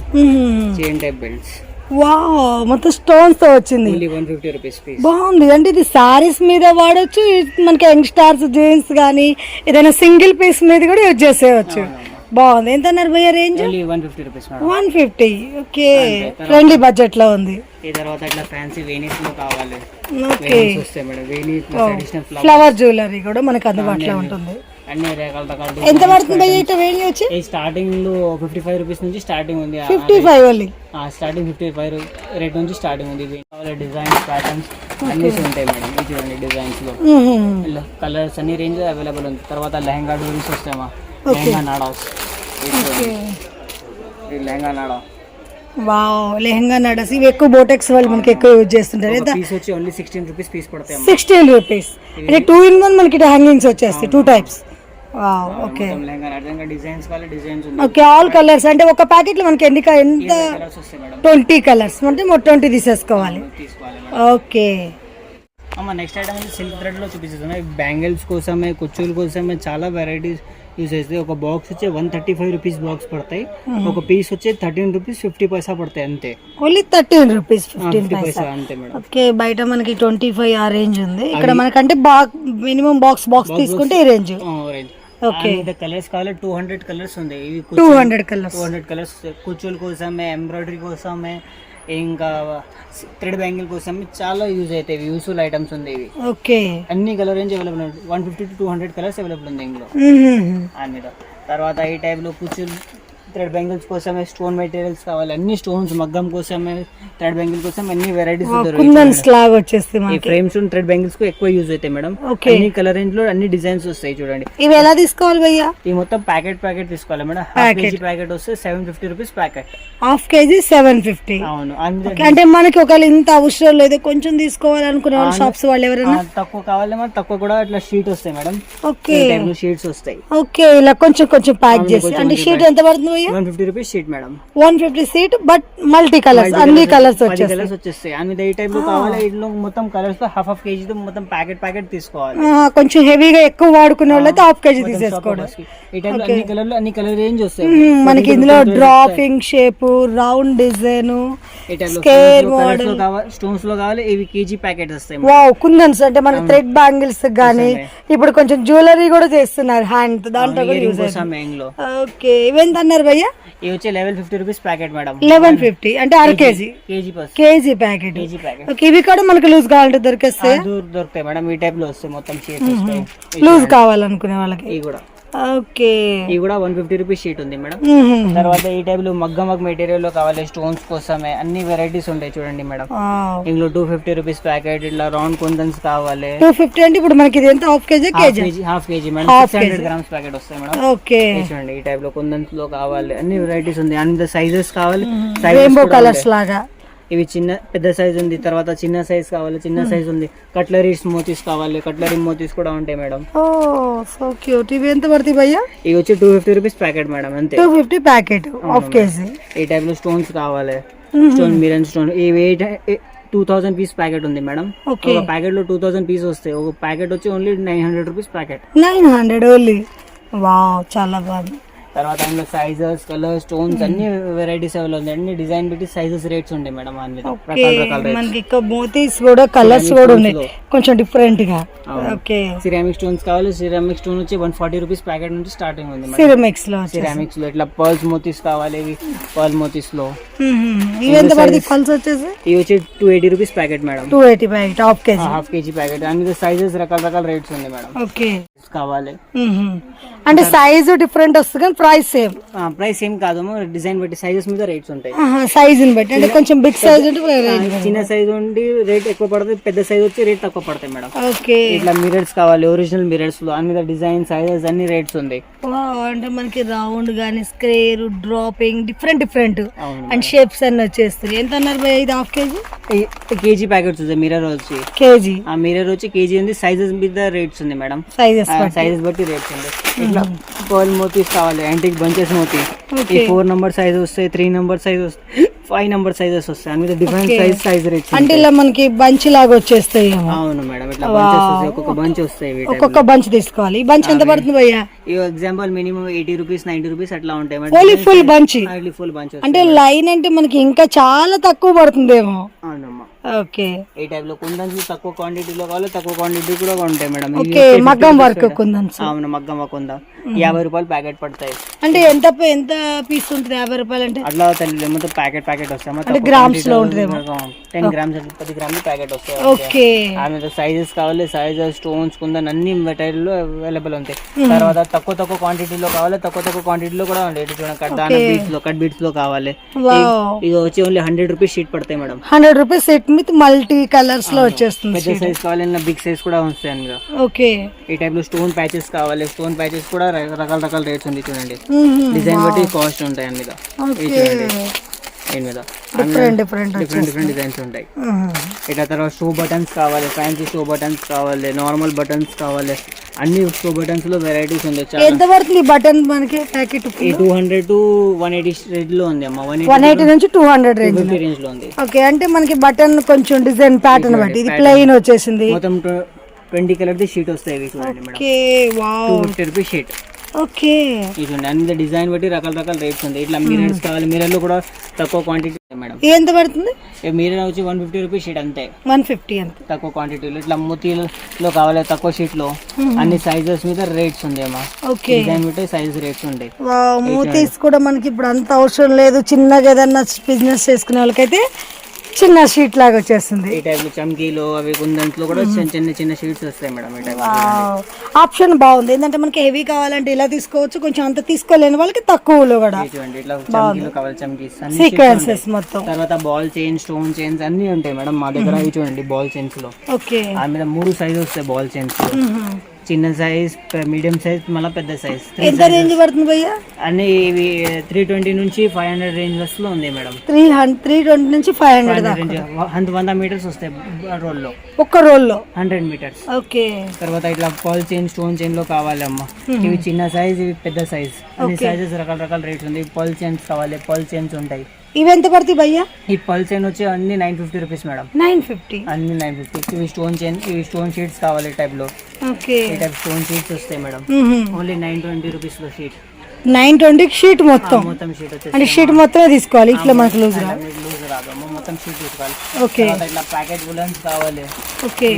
Chain type belts. Wow, మొత్తం స్టోన్స్ తో వచ్చింది. 150 రూపీస్ పీస్. బాగుంది. అంటే ఇది సారీస్ మీద వాడచ్చు, మనకి యంగ్స్టార్స్ జీన్స్ కానీ ఏదైనా సింగిల్ పీస్ మీద కూడా యూజ్ చేసేయచ్చు. బాగుంది. ఎంత అన్నారు భయ్య range? 150 rupees madam. 150. Okay, friendly budget లో ఉంది. ఈ తర్వాత ఇట్లా ఫ్యాన్సీ వేనీస్ లో కావాలి. ఓకే, వస్తాయి మేడం. వేనీస్ ట్రెడిషనల్ ఫ్లవర్ జ్యువెలరీ కూడా మనకు అందుబాటులో ఉంటుంది. అన్ని రకాల రకాల. ఎంత పడుతుంది భయ్య ఇట్లా వేణి వచ్చి? స్టార్టింగ్ లో 55 రూపీస్ నుంచి స్టార్టింగ్ ఉంది. 55 ఓన్లీ. స్టార్టింగ్ 55 రేట్ నుంచి స్టార్టింగ్ ఉంది. డిజైన్స్ ప్యాటర్న్స్ అన్ని ఉంటాయి మేడం. ఇది చూడండి డిజైన్స్ లో కలర్స్ అన్ని రేంజ్ అవైలబుల్ ఉంది. తర్వాత లెహంగా డోరీస్ వస్తాయమ్మా. లెహంగా నాడాస్. లెహంగా నాడా. వావ్, లెహంగా నడస్. ఇవి ఎక్కువ బోటెక్స్ వాళ్ళు మనకి ఎక్కువ యూజ్ చేస్తుంటారు. పీస్ వచ్చి ఓన్లీ 16 రూపీస్ పీస్ పడతాయి. 16 రూపీస్. అంటే 2 in 1 మనకి హ్యాంగింగ్స్ వచ్చేస్తాయి 2 టైప్స్. Wow, okay. డిజైన్స్ కావాలి, డిజైన్స్ ఓకే, ఆల్ కలర్స్. అంటే ఒక ప్యాకెట్ లో మనకి ఎంత 20 కలర్స్ అంటే 20 తీసేసుకోవాలి. ఓకే అమ్మ. నెక్స్ట్ ఐటమ్ సిల్క్ థ్రెడ్ లో చూపిస్తున్నాయి. బ్యాంగిల్స్ కోసమే, కుచ్చుల కోసమే చాలా వెరైటీస్ యూజ్ చేస్తాయి. ఒక బాక్స్ వచ్చి 135 రూపీస్ బాక్స్ పడతాయి. ఒక పీస్ వచ్చి 13 రూపీస్ 50 పైసా పడతాయి అంతే. ఓన్లీ 13 రూపీస్ 50 పైసా అంతే మేడం. ఓకే, బయట మనకి 25 ఆ రేంజ్ ఉంది. ఇక్కడ మనకంటే మినిమం బాక్స్ తీసుకుంటే ఈ రేంజ్. ఓకే, కలర్స్ కావాలి. 200 కలర్స్ ఉంది. 200 కలర్స్. కుచ్చుల కోసమే, ఎంబ్రాయిడరీ కోసమే, ఇంకా థ్రెడ్ బ్యాంగిల్ కోసం చాలా యూజ్ అవుతాయి. యూస్ఫుల్ ఐటమ్స్ ఉంది ఇవి. ఓకే, అన్ని కలర్ రేంజ్ అవైలబుల్ ఉంది. 150 to 200 కలర్స్ అవైలబుల్ ఉంది ఇందులో. మీద తర్వాత ఈ టైప్ లో కుచ్చులు, థ్రెడ్ బ్యాంగిల్స్ కోసమే, స్టోన్ మెటీరియల్స్ కావాలి. అన్ని స్టోన్స్, మగ్గం కోసమే, థ్రెడ్ బ్యాంగిల్ కోసం అన్ని వెరైటీస్ వచ్చేస్తాయి. ఫ్రేమ్స్ థ్రెడ్ బ్యాంగిల్స్ కు ఎక్కువ యూజ్ అవుతాయి మేడం. అన్ని కలర్ రేంజ్ లో అన్ని డిజైన్స్ వస్తాయి. చూడండి ఇవి ఎలా తీసుకోవాలి భయ్యా? ఈ మొత్తం ప్యాకెట్ తీసుకోవాలి మేడం. హాఫ్ కేజీ ప్యాకెట్ వస్తే 750 రూపీస్ ప్యాకెట్. Half KG 750. అవును. అంటే మనకి ఒకవేళ ఇంత అవసరం లేదు, కొంచెం తీసుకోవాలనుకునే వాళ్ళు షాప్స్ వాళ్ళు ఎవరైనా తక్కువ కావాలి మన తక్కువ కూడా ఇట్లా షీట్ వస్తాయి మేడం. ఓకే, షీట్స్ వస్తాయి. ఓకే, ఇలా కొంచెం ప్యాక్ చేసి. అంటే షీట్ ఎంత పడుతుంది? భయ్యా? 150 rupees sheet madam. 150 seat but multi colours, అన్ని కలర్స్ 10 కలర్స్ వచ్చేస్తాయి. అండ్ ఈ టైప్ లో కావాలి ఇందులో మొత్తం కలర్స్ తో హాఫ్ కేజీ తో మొత్తం ప్యాకెట్ తీసుకోవాలి. కొంచెం హెవీగా ఎక్కువ వాడుకునే వాళ్ళైతే హాఫ్ కేజీ తీసేసుకోవడం. ఈ టైప్ లో అన్ని కలర్లు అన్ని కలర్ రేంజ్ వస్తాయి మనకి ఇందులో dropping shape, round design, square model, stones లో కావాలి ఇవి కేజీ ప్యాకెట్స్ వస్తాయి. వావ్, కుందన్స్ అంటే మన థ్రెడ్ బ్యాంగిల్స్ గానీ ఇప్పుడు కొంచెం జ్యువెలరీ కూడా చేస్తున్నారు హ్యాండ్, దాంట్లో కూడా యూజ్ అవుతుంది. ఓకే, ఇవెంత అన్నారు భయ్యా? ఇవి వచ్చి 1150 రూపీస్ ప్యాకెట్ మేడం. 1150 అంటే అర కేజీ కేజీ ప్యాకెట్. ఓకే, ఇవి కూడా మనకి లూజ్ కావాలంటే దొరికేస్తాయి? దొరుకుతాయి మేడం. ఈ టైప్ లో వస్తాయి మొత్తం షీట్స్ వస్తాయి లూజ్ కావాలనుకునే వాళ్ళకి. ఇవి కూడా ఓకే, ఇవి కూడా 150 రూపీస్ షీట్ ఉంది మేడం. తర్వాత ఈ టైప్ లో మగ్గ మెటీరియల్ లో కావాలి స్టోన్స్ కోసమే అన్ని వెరైటీస్ ఉంటాయి చూడండి మేడం. ఇందులో 250 రూపీస్ ప్యాకెట్, ఇట్లా రౌండ్ కుందన్స్ కావాలి. 250 అంటే ఇప్పుడు మనకి ఇది ఎంత? Half KG half KG madam. 600 grams packet వస్తాయి మేడం. ఓకే, చూడండి ఈ టైప్ లో కుందన్స్ లో కావాలి అన్ని వెరైటీస్ ఉంది. అన్ని సైజెస్ కావాలి, రెయిన్బో కలర్స్ లాగా. ఇవి పెద్ద సైజ్ ఉంది, తర్వాత చిన్న సైజ్ కావాలి, చిన్న సైజ్ ఉంది. కట్లరీస్ మోతీస్ కావాలి, కట్లరీ మోతీస్ కూడా ఉంటాయి మేడం. ఓ సో క్యూట్. ఇవి ఎంత పడుతాయి భయ్యా? ఇవి వచ్చి 250 రూపీస్ ప్యాకెట్ మేడం, అంతే. 250 ప్యాకెట్ హాఫ్ కేజీ. ఈ టైప్ లో స్టోన్స్ కావాలి, స్టోన్ మిరర్ స్టోన్. ఇవి 2000 పీస్ ప్యాకెట్ ఉంది మేడం. ఒక ప్యాకెట్ లో 2000 పీస్ వస్తాయి. ఒక ప్యాకెట్ వచ్చి only 900 rupees packet. 900 only. Wow, చాలా బాగుంది. తర్వాత అందులో సైజెస్, కలర్, స్టోన్స్ అన్ని వెరైటీస్ అవైలబుల్ ఉంది. అన్ని డిజైన్ పెట్టి సైజెస్ రేట్స్ ఉంటాయి మేడం. మనకి ఇంకా మోతీస్ కూడా కలర్స్ కూడా ఉన్నాయి కొంచెం డిఫరెంట్ గా. ఓకే, సిరామిక్ స్టోన్స్ కావాలి. సిరామిక్ స్టోన్ వచ్చి 140 రూపీస్ ప్యాకెట్ నుంచి స్టార్టింగ్ ఉంది. సిరామిక్స్ లో ఇట్లా పర్ల్స్ మోతీస్ కావాలి, ఇవి పర్ల్ మోతీస్ లో. ఇవి ఎంత పడుతుంది పర్ల్స్ వచ్చేసి? ఇవి వచ్చి 280 rupees packet madam. 280 packet half KG packet. అన్ని సైజెస్ రకరకాల రేట్స్ ఉంది మేడం. ఓకే, కావాలి అంటే సైజ్ డిఫరెంట్ వస్తుంది కానీ ప్రైస్ సేమ్. ప్రైస్ సేమ్ కాదు, డిజైన్ బట్టి సైజెస్ మీద రేట్స్ ఉంటాయి. సైజ్ బట్టి అంటే కొంచెం బిగ్ సైజ్ ఉంటే చిన్న సైజ్ ఉండి రేట్ ఎక్కువ పడుతుంది, పెద్ద సైజ్ వచ్చి రేట్ తక్కువ పడతాయి మేడం. ఓకే, ఇట్లా మిరర్స్ కావాలి, ఒరిజినల్ మిరర్స్ లో అన్ని డిజైన్ సైజెస్ అన్ని రేట్స్ ఉంది. అంటే మనకి రౌండ్ గానీ square, dropping different and shapes అన్ని వచ్చేస్తాయి. ఎంత అన్నారు భయ్యా ఇది? హాఫ్ కేజీ కేజీ ప్యాకెట్స్ ఉంది. మిరర్ వచ్చి కేజీ, ఆ మిరర్ వచ్చి కేజీ ఉంది. సైజెస్ మీద రేట్స్ ఉంది మేడం. సైజెస్ బట్టి రేట్స్ ఉంది. ఇట్లా పర్ల్ మోతీస్ కావాలి, యాంటిక్ బంచెస్ మోతీ. 4 నంబర్ సైజ్ వస్తాయి, 3 నంబర్ సైజ్ వస్తాయి, 5 నంబర్ సైజెస్ వస్తాయి. అన్ని డిఫరెంట్ సైజ్ రేట్స్ అంటే ఇలా మనకి బంచ్ లాగా వచ్చేస్తాయి. అవును మేడం, ఇట్లా బంచెస్ వస్తాయి. ఒక్కొక్క బంచ్ వస్తాయి. ఒక్కొక్క బంచ్ తీసుకోవాలి. ఈ బంచ్ ఎంత పడుతుంది భయ్యా? ఎగ్జాంపుల్ మినిమం 80 రూపీస్, 90 రూపీస్ అట్లా ఉంటాయి madam. Only full bunch. Full bunch అంటే లైన్ అంటే మనకి ఇంకా చాలా తక్కువ పడుతుందేమో. అవునమ్మా. ఓకే, ఈ టైప్ లో కుందన్స్ తక్కువ క్వాంటిటీలో కావాలి, తక్కువ క్వాంటిటీ కూడా ఉంటాయి మేడం. ఓకే, మగ్గం వర్క్ కుందన్స్. అవును, మగ్గం వర్క్ ఉందా. 50 రూపాయలు ప్యాకెట్ పడతాయి. అంటే ఎంత పీస్ ఉంటుంది 50 రూపాయలు అంటే? అట్లా తెలియదు, మొత్తం ప్యాకెట్ వస్తాయి. అంటే గ్రామ్స్ లో ఉంటుంది. 10 గ్రామ్స్ 10 గ్రాములు ప్యాకెట్ వస్తాయి. ఓకే, ఆమె సైజెస్ కావాలి, సైజెస్, స్టోన్స్, కుందన్ అన్ని మెటీరియల్ అవైలబుల్ ఉంటాయి. తర్వాత తక్కువ క్వాంటిటీలో కావాలి, తక్కువ క్వాంటిటీలో కూడా ఉంటాయి. చూడండి, కట్ బీట్స్ లో కావాలి. ఇది వచ్చి ఓన్లీ 100 రూపీస్ షీట్ పడతాయి madam. 100 rupees set with multi colours లో వచ్చేస్తుంది. పెద్ద సైజ్ కావాలి, బిగ్ సైజ్ కూడా వస్తాయి అందులో. ఓకే, ఈ టైప్ లో స్టోన్ ప్యాచెస్ కావాలి. స్టోన్ ప్యాచెస్ కూడా రకరకాల రేట్స్ ఉంది. చూడండి, డిజైన్ బట్టి కాస్ట్ ఉంటాయి అందులో. డిఫరెంట్ డిజైన్స్ ఉంటాయి. ఇట్లా తర్వాత షో బటన్స్ కావాలి, ఫ్యాన్సీ షో బటన్స్ కావాలి, నార్మల్ బటన్స్ కావాలి. అన్ని షో బటన్స్ లో వెరైటీస్ ఉంది. ఎంత పడుతుంది బటన్ మనకి ప్యాకెట్? 200 to 180 రేంజ్ లో ఉంది అమ్మా. 180 నుంచి 200 రేంజ్ లో ఉంది. ఓకే, అంటే మనకి బటన్ కొంచెం డిజైన్ ప్యాటర్న్ బట్టి ఇది ప్లెయిన్ వచ్చేసింది. మొత్తం 20 కలర్ ది షీట్ వస్తాయి. చూడండి madam. Okay, wow, 250 rupees sheet. Okay, చూడండి, అన్ని డిజైన్ బట్టి రకరకాల రేట్స్ ఉంది. ఇట్లా మిరర్స్ కావాలి, మిరర్ లో కూడా తక్కువ క్వాంటిటీ మేడం. ఎంత పడుతుంది? మిరర్ వచ్చి 150 రూపీస్ షీట్, అంతే. 150 అంతే, తక్కువ క్వాంటిటీలో. ఇట్లా మోతీలో కావాలి, తక్కువ షీట్ లో అన్ని సైజెస్ మీద రేట్స్ ఉంది అమ్మా. డిజైన్ బట్టి సైజ్ రేట్స్ ఉంటాయి. మోతీస్ కూడా మనకి ఇప్పుడు అంత అవసరం లేదు. చిన్నగా ఏదన్నా బిజినెస్ చేసుకునే వాళ్ళకైతే చిన్న షీట్ లాగా వచ్చేస్తుంది. ఈ టైప్ చమ్కీలో అవి కుందన్స్లో కూడా చిన్న షీట్స్ వస్తాయి మేడం. ఈ టైప్ ఆప్షన్ బాగుంది. ఏంటంటే మనకి హెవీ కావాలంటే ఇలా తీసుకోవచ్చు, కొంచెం అంత తీసుకోలేని వాళ్ళకి తక్కువలో కూడా. చూడండి, ఇట్లా చమ్కీలో కావాలి, చమ్కీస్ సీక్వెన్సెస్ మొత్తం. తర్వాత బాల్ చైన్, స్టోన్ చైన్స్ అన్ని ఉంటాయి మేడం మా దగ్గర. చూడండి, బాల్ చైన్స్ లో ఓకే, ఆ మీద 3 సైజెస్ వస్తాయి బాల్ చైన్స్ లో. చిన్న సైజ్, మీడియం సైజ్, మళ్ళీ పెద్ద సైజ్. ఎంత రేంజ్ పడుతుంది భయ్యా? అన్ని ఇవి 320 నుంచి 500 రేంజ్ లో ఉంది మేడం. 320 నుంచి 500 దాకా. 100 మీటర్స్ వస్తాయి రోల్లో, ఒక్క రోల్లో 100 మీటర్స్. ఓకే. తర్వాత ఇట్లా పర్ల్ చైన్, స్టోన్ చైన్ లో కావాలి అమ్మ. ఇవి చిన్న సైజ్, ఇవి పెద్ద సైజ్. అన్ని సైజెస్ రకరకాల రేట్స్ ఉంది. పర్ల్ చైన్స్ కావాలి, పర్ల్ చైన్స్ ఉంటాయి. ఇవి ఎంత పడుతుంది భయ్యా? ఈ పర్ల్ చైన్ వచ్చి అన్ని 950 రూపీస్ మేడం. 950 అన్ని 950. ఇవి స్టోన్ చైన్, ఇవి స్టోన్ షీట్స్ కావాలి టైప్ లో. ఓకే. ఈ టైప్ స్టోన్ షీట్స్ వస్తాయి మేడం. ఓన్లీ 920 రూపీస్ లో షీట్. 920 షీట్ మొత్తం. మొత్తం షీట్ వచ్చేసి అంటే షీట్ మొత్తం తీసుకోవాలి, ఇట్లా మనకు లూజ్ రాదు. లూజ్ రాదు, మొత్తం షీట్ తీసుకోవాలి. ఓకే. ఇట్లా ప్యాకెట్ ఉలన్స్ కావాలి. ఓకే.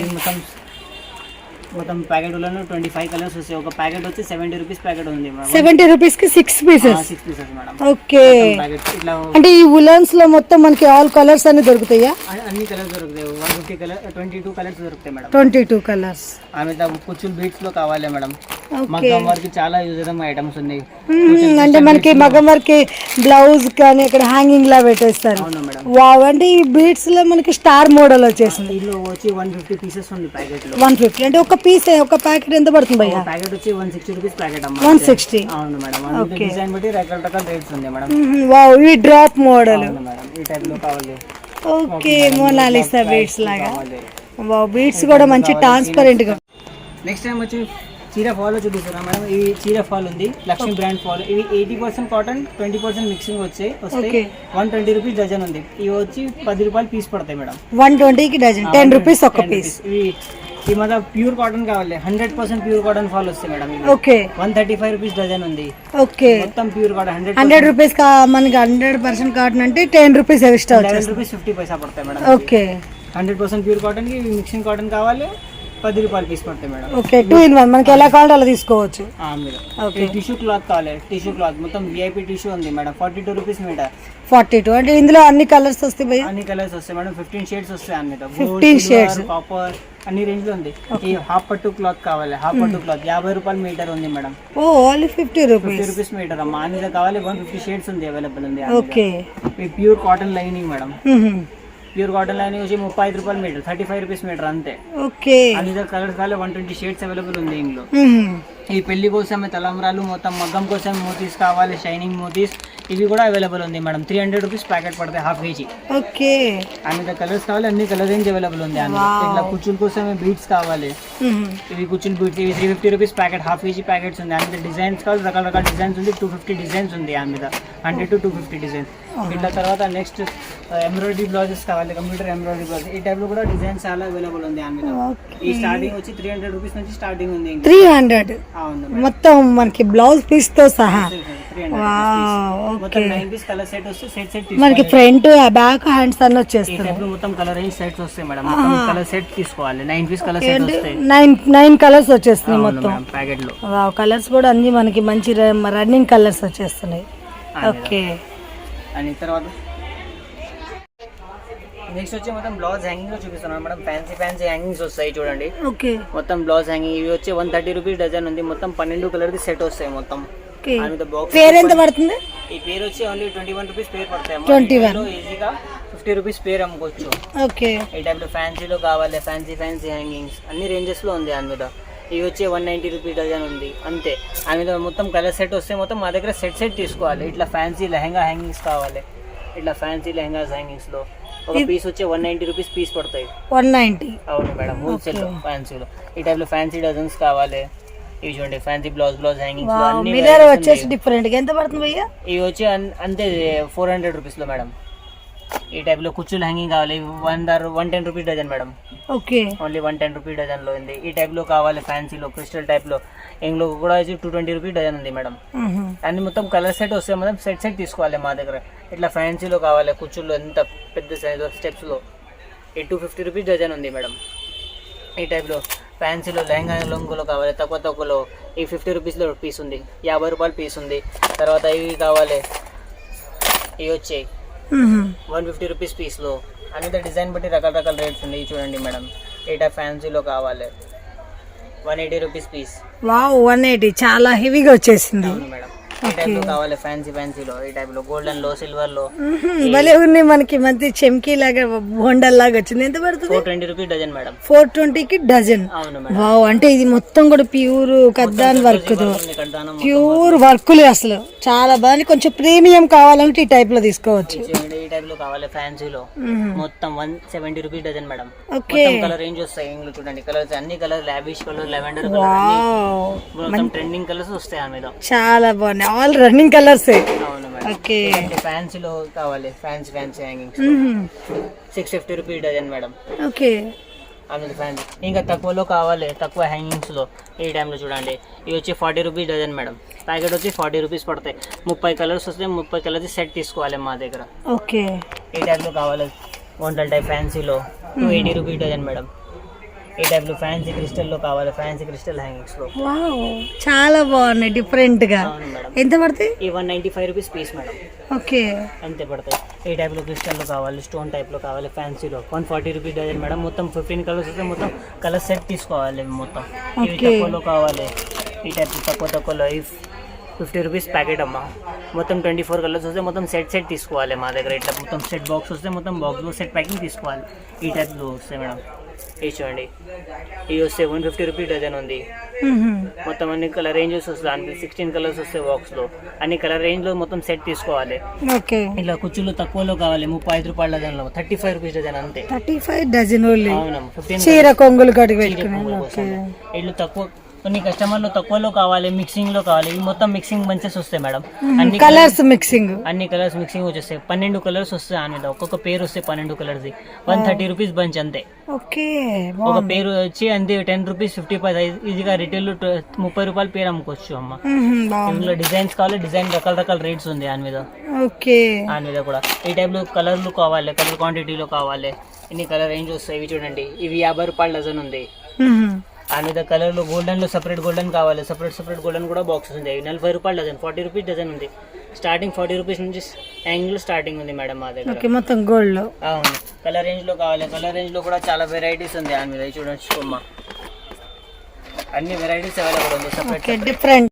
మొత్తం ప్యాకెట్ ఉలన్ 25 కలర్స్ వస్తాయి. ఒక ప్యాకెట్ వచ్చి 70 రూపీస్ ప్యాకెట్ ఉంది మేడం. 70 రూపీస్ కి 6 పీసెస్. 6 pieces madam. ఓకే. ఇట్లా అంటే ఈ ఉలన్స్ లో మొత్తం మనకి ఆల్ కలర్స్ అన్ని దొరుకుతాయా? అన్ని కలర్స్ దొరుకుతాయి. 150 కలర్, 22 కలర్స్ దొరుకుతాయి మేడం. 22 కలర్స్. ఆమె కుచ్చులు బీట్స్ లో కావాలి మేడం. మగ్గం వర్క్ చాలా యూజ్ ఐటమ్స్ ఉన్నాయి. అంటే మనకి మగ్గం వర్క్ బ్లౌజ్ కానీ ఇక్కడ హ్యాంగింగ్ లా పెట్టేస్తారు. అవును మేడం. వావ్. అంటే ఈ బీట్స్ లో మనకి స్టార్ మోడల్ వచ్చేసింది. దీనిలో వచ్చి 150 పీసెస్ ఉంది ప్యాకెట్ లో. 150 అంటే ఒక పీస్, ఒక ప్యాకెట్ ఎంత పడుతుంది భయ్యా? ప్యాకెట్ వచ్చి 160 రూపీస్ ప్యాకెట్ అమ్మ. 160. అవును మేడం. డిజైన్ బట్టి రకరకాల రేట్స్ ఉంది మేడం. వావ్. ఈ డ్రాప్ మోడల్. అవును మేడం. ఈ టైప్ లో కావాలి. ఓకే. మోనాలిసా బీట్స్ లాగా. వావ్. బీట్స్ కూడా మంచి ట్రాన్స్పరెంట్ గా. నెక్స్ట్ టైం వచ్చి చీర ఫాల్ చూపిస్తున్నా మేడం. ఇవి చీర ఫాల్ ఉంది, లక్ష్మీ బ్రాండ్ ఫాల్. ఇవి 80% కాటన్, 20% మిక్సింగ్ వస్తాయి. 120 రూపీస్ డజన్ ఉంది. ఇవి వచ్చి 10 రూపాయలు పీస్ పడతాయి మేడం. 120 కి డజన్, 10 రూపీస్ ఒక పీస్. ఈ మధ్య ప్యూర్ కాటన్ కావాలి, 100% ప్యూర్ కాటన్ ఫాల్ వస్తాయి మేడం. ఓకే. 135 రూపీస్ డజన్ ఉంది. ఓకే. మొత్తం ప్యూర్ కాటన్ 100 రూపీస్. మనకి 100% కాటన్ అంటే 10 రూపీస్ ఎక్స్ట్రా వచ్చేస్తుంది. 11 రూపీస్ 50 పైసా పడతాయి మేడం. ఓకే. 100% ప్యూర్ కాటన్ కి మిక్సింగ్ కాటన్ కావాలి, 10 రూపాయలు పీస్ పడతాయి మేడం. ఓకే. 2 in 1 మనకి ఎలా కావాలో అలా తీసుకోవచ్చు. టిష్యూ క్లాత్ కావాలి, టిష్యూ క్లాత్ మొత్తం VIP టిష్యూ ఉంది మేడం. 42 rupees metre. 42 అంటే ఇందులో అన్ని కలర్స్ వస్తాయి భయ్యా? అన్ని కలర్స్ వస్తాయి మేడం. 15 షేడ్స్ వస్తాయి అన్ని. 15 షేడ్స్. కాపర్ అన్ని రేంజ్ లో ఉంది. ఈ హాఫ్ పట్టు క్లాత్ కావాలి, హాఫ్ పట్టు క్లాత్ 50 రూపాయలు మీటర్ ఉంది మేడం. ఓ ఓన్లీ 50 రూపీస్ మీటర్ అమ్మా. అన్ని కావాలి, 150 షేడ్స్ ఉంది అవైలబుల్ ఉంది. Okay. Pure cotton lining madam. Pure cotton lining వచ్చి 35 రూపాయలు మీటర్, 35 రూపీస్ మీటర్ అంతే. ఓకే. అన్ని కలర్స్ కావాలి, 120 షేడ్స్ అవైలబుల్ ఉంది ఇందులో. ఈ పెళ్లి కోసం తలంబ్రాలు మొత్తం మగ్గం కోసం మోతీస్ కావాలి, షైనింగ్ మోతీస్, ఇవి కూడా అవైలబుల్ ఉంది మేడం. 300 రూపీస్ ప్యాకెట్ పడతాయి, హాఫ్ కేజీ. ఓకే. అన్ని కలర్స్ కావాలి, అన్ని కలర్ రేంజ్ అవైలబుల్ ఉంది. ఇట్లా కుచ్చుల కోసం బీట్స్ కావాలి, ఇవి కుచ్చులు బీట్స్, ఇవి 350 rupees packet, half KG packets ఉంది. అన్ని డిజైన్స్ కావాలి, రకరకాల డిజైన్స్ ఉంది. 250 డిజైన్స్ ఉంది దాని మీద, 100 to 250 డిజైన్స్. ఇట్లా తర్వాత నెక్స్ట్ ఎంబ్రాయిడరీ బ్లౌజెస్ కావాలి, కంప్యూటర్ ఎంబ్రాయిడరీ బ్లౌజ్. ఈ టైప్ లో కూడా డిజైన్స్ చాలా అవైలబుల్ ఉంది దాని మీద. ఈ స్టార్టింగ్ వచ్చి 300 రూపీస్ నుంచి స్టార్టింగ్ ఉంది. 300 అవును మొత్తం మనకి బ్లౌజ్ పీస్ తో సహా. మనకి ఫ్రంట్, బ్యాక్, హ్యాండ్స్ అన్ని వచ్చేస్తాయి. మొత్తం కలర్ రేంజ్ సెట్స్ వస్తాయి మేడం. కలర్ సెట్ తీసుకోవాలి, 9 పీస్ కలర్ సెట్ వస్తాయి. 9 కలర్స్ వచ్చేస్తున్నాయి మొత్తం ప్యాకెట్ లో. కలర్స్ కూడా అన్ని మనకి మంచి రన్నింగ్ కలర్స్ వచ్చేస్తున్నాయి. ఓకే. అని తర్వాత నెక్స్ట్ వచ్చి మొత్తం బ్లౌజ్ హ్యాంగింగ్ లో చూపిస్తున్నాను మేడం. ఫ్యాన్సీ హ్యాంగింగ్స్ వస్తాయి చూడండి. ఓకే. మొత్తం బ్లౌజ్ హ్యాంగింగ్ ఇవి వచ్చి 130 రూపీస్ డజన్ ఉంది. మొత్తం 12 కలర్ ది సెట్ వస్తాయి మొత్తం. పేరు ఎంత పడుతుంది? ఈ పేరు వచ్చి ఓన్లీ 21 రూపీస్ పేరు పడతాయి. 21 ఈజీగా 50 రూపీస్ పేరు అమ్ముకోవచ్చు. ఓకే. ఈ టైప్ లో ఫ్యాన్సీలో కావాలి, ఫ్యాన్సీ హ్యాంగింగ్స్ అన్ని రేంజెస్ లో ఉంది దాని మీద. ఇవి వచ్చి 190 రూపీస్ డజన్ ఉంది అంతే. దాని మీద మొత్తం కలర్ సెట్ వస్తే మొత్తం మా దగ్గర సెట్ తీసుకోవాలి. ఇట్లా ఫ్యాన్సీ లెహంగా హ్యాంగింగ్స్ కావాలి, ఇట్లా ఫ్యాన్సీ లెహంగాస్ హ్యాంగింగ్స్ లో ఒక పీస్ వచ్చి 190 రూపీస్ పీస్ పడతాయి. 190. అవును మేడం, హోల్సేల్ లో ఫ్యాన్సీలో. ఈ టైప్ లో ఫ్యాన్సీ డజన్స్ కావాలి. ఇవి చూడండి ఫ్యాన్సీ బ్లౌజ్ హ్యాంగింగ్స్ అన్ని మిర్రర్ వచ్చేసి డిఫరెంట్ గా ఎంత పడుతుంది భయ్యా? ఇవి వచ్చి అంతే 400 రూపీస్ లో మేడం. ఈ టైప్ లో కుచ్చులు హ్యాంగింగ్ కావాలి, 110 rupees dozen madam. Okay. Only 110 rupees dozen లో ఉంది. ఈ టైప్ లో కావాలి ఫ్యాన్సీలో, క్రిస్టల్ టైప్ లో, ఇంగ్లో కూడా వచ్చి 220 రూపీస్ డజన్ ఉంది మేడం. అన్ని మొత్తం కలర్ సెట్ వస్తే మొత్తం సెట్ తీసుకోవాలి మా దగ్గర. ఇట్లా ఫ్యాన్సీలో కావాలి, కుచ్చుల్లో ఎంత పెద్ద సైజ్ స్టెప్స్ లో, ఈ 250 రూపీస్ డజన్ ఉంది మేడం. ఈ టైప్ లో ఫ్యాన్సీలో లెహంగా లొంగులో కావాలి, తక్కువలో ఈ 50 రూపీస్లో పీస్ ఉంది, 50 రూపాయలు పీస్ ఉంది. తర్వాత ఇవి కావాలి, ఇవి వచ్చాయి 150 రూపీస్ పీస్లో. అన్ని డిజైన్ బట్టి రకరకాల రేట్స్ ఉంది. చూడండి మేడం, ఈ టైప్ ఫ్యాన్సీలో కావాలి 180 రూపీస్ పీస్. వావ్, 180 చాలా హెవీగా వచ్చేసింది. అవును మేడం. ఈ టైప్ లో కావాలి ఫ్యాన్సీలో ఈ టైప్ లో గోల్డెన్ లో సిల్వర్ లో భలే ఉన్నాయి మనకి మంచి చెమ్కీ లాగా బోండల్ లాగా వచ్చింది. ఎంత పడుతుంది? 420 రూపీస్ డజన్ మేడం. 420కి డజన్. అవును మేడం. వావ్, అంటే ఇది మొత్తం కూడా ప్యూర్ కద్దాన్ వర్క్ తో, కడ్డానం ప్యూర్ వర్కులు అసలు చాలా బాగుంది. కొంచెం ప్రీమియం కావాలంటే ఈ టైప్ లో తీసుకోవచ్చు. ఈ టైప్ లో కావాలి ఫ్యాన్సీలో మొత్తం 170 రూపీస్ డజన్ మేడం. ఓకే, మొత్తం కలర్ రేంజ్ వస్తాయి. ఇందులో చూడండి కలర్స్ అన్ని colour lavish colour, lavender colour, మొత్తం ట్రెండింగ్ కలర్స్ వస్తాయి ఆ మీద. చాలా బాగున్నాయి, ఆల్ రన్నింగ్ కలర్స్. అవును మేడం. ఓకే, ఫ్యాన్సీలో కావాలి fancy hangings 650 rupees dozen madam. Okay, అందులో ఫ్యాన్స్ ఇంకా తక్కువలో కావాలి, తక్కువ హ్యాంగింగ్స్ లో ఈ టైంలో చూడండి ఇవి వచ్చి 40 రూపీస్ డజన్ మేడం. ప్యాకెట్ వచ్చి 40 రూపీస్ పడతాయి. 30 కలర్స్ వస్తాయి. 30 కలర్స్ సెట్ తీసుకోవాలి మా దగ్గర. ఓకే, ఈ టైప్లో కావాలి వంటల టైప్ ఫ్యాన్సీలో 280 రూపీస్ డజన్ మేడం. ఈ టైప్లో ఫ్యాన్సీ క్రిస్టల్లో కావాలి, ఫ్యాన్సీ క్రిస్టల్ హ్యాంగింగ్స్ లో. వావ్, చాలా బాగున్నాయి డిఫరెంట్ గా. అవును మేడం. ఎంత పడతాయి? ఈ 195 రూపీస్ పీస్ మేడం. ఓకే, అంతే పడతాయి. ఈ టైప్లో క్రిస్టల్లో కావాలి, స్టోన్ టైప్లో కావాలి ఫ్యాన్సీలో 140 రూపీస్ డజన్ మేడం. మొత్తం 15 కలర్స్ వస్తే మొత్తం కలర్ సెట్ తీసుకోవాలి మొత్తం. ఇవి తక్కువలో కావాలి, ఈ టైప్ తక్కువలో 50 రూపీస్ ప్యాకెట్ అమ్మ. మొత్తం 24 కలర్స్ వస్తే మొత్తం సెట్ తీసుకోవాలి మా దగ్గర. ఇట్లా మొత్తం సెట్ బాక్స్ వస్తే మొత్తం బాక్స్లో సెట్ ప్యాకింగ్ తీసుకోవాలి. ఈ టైప్లో వస్తాయి మేడం. ఇది చూడండి, ఇవి వస్తే 150 రూపీస్ డజన్ ఉంది. మొత్తం అన్ని కలర్ రేంజెస్ వస్తాయి. దానికి 16 కలర్స్ వస్తాయి బాక్స్లో. అన్ని కలర్ రేంజ్లో మొత్తం సెట్ తీసుకోవాలి. ఓకే, ఇలా కుచ్చులు తక్కువలో కావాలి 35 రూపాయల డజన్లో 35 రూపీస్ డజన్ అంతే. 35 డజన్ ఓన్లీ. అవునమ్మా. 15 చీర కొంగులు కడిగి పెట్టుకుని. ఇల్లు తక్కువ కొన్ని కస్టమర్లు తక్కువలో కావాలి, మిక్సింగ్ లో కావాలి. ఇవి మొత్తం మిక్సింగ్ బంచెస్ వస్తాయి మేడం. అన్ని కలర్స్ మిక్సింగ్, అన్ని కలర్స్ మిక్సింగ్ వచ్చేస్తాయి. 12 కలర్స్ వస్తాయి అని ఒక్కొక్క పేరు వస్తాయి. 12 కలర్స్ 130 రూపీస్ బంచ్ అంతే. ఓకే, ఒక పేరు వచ్చి అంతే 10 రూపీస్ 50 ఈజీగా రిటైల్ 30 రూపాయలు పేరు అమ్ముకోవచ్చు అమ్మ. ఇందులో డిజైన్స్ కావాలి, డిజైన్ రకాల రేట్స్ ఉంది దాని మీద. ఓకే, దాని మీద కూడా ఈ టైప్ లో కలర్లు కావాలి, కలర్ క్వాంటిటీలో కావాలి. ఇన్ని కలర్ రేంజ్ వస్తాయి. ఇవి చూడండి, ఇవి 50 రూపాయల డజన్ ఉంది. ఆ మీద కలర్లో గోల్డెన్లో సపరేట్ గోల్డెన్ కావాలి, సపరేట్ గోల్డెన్ కూడా బాక్సెస్ ఉంది. 40 రూపాయలు డజన్, 40 రూపీస్ డజన్ ఉంది. స్టార్టింగ్ 40 రూపీస్ నుంచి యాంగిల్ స్టార్టింగ్ ఉంది మేడం మా దగ్గర. మొత్తం గోల్డ్ లో. అవును, కలర్ రేంజ్ లో కావాలి. కలర్ రేంజ్ లో కూడా చాలా వెరైటీస్ ఉంది దాని మీద. చూడొచ్చు అమ్మా, అన్ని వెరైటీస్ అవైలబుల్ ఉంది. Separate different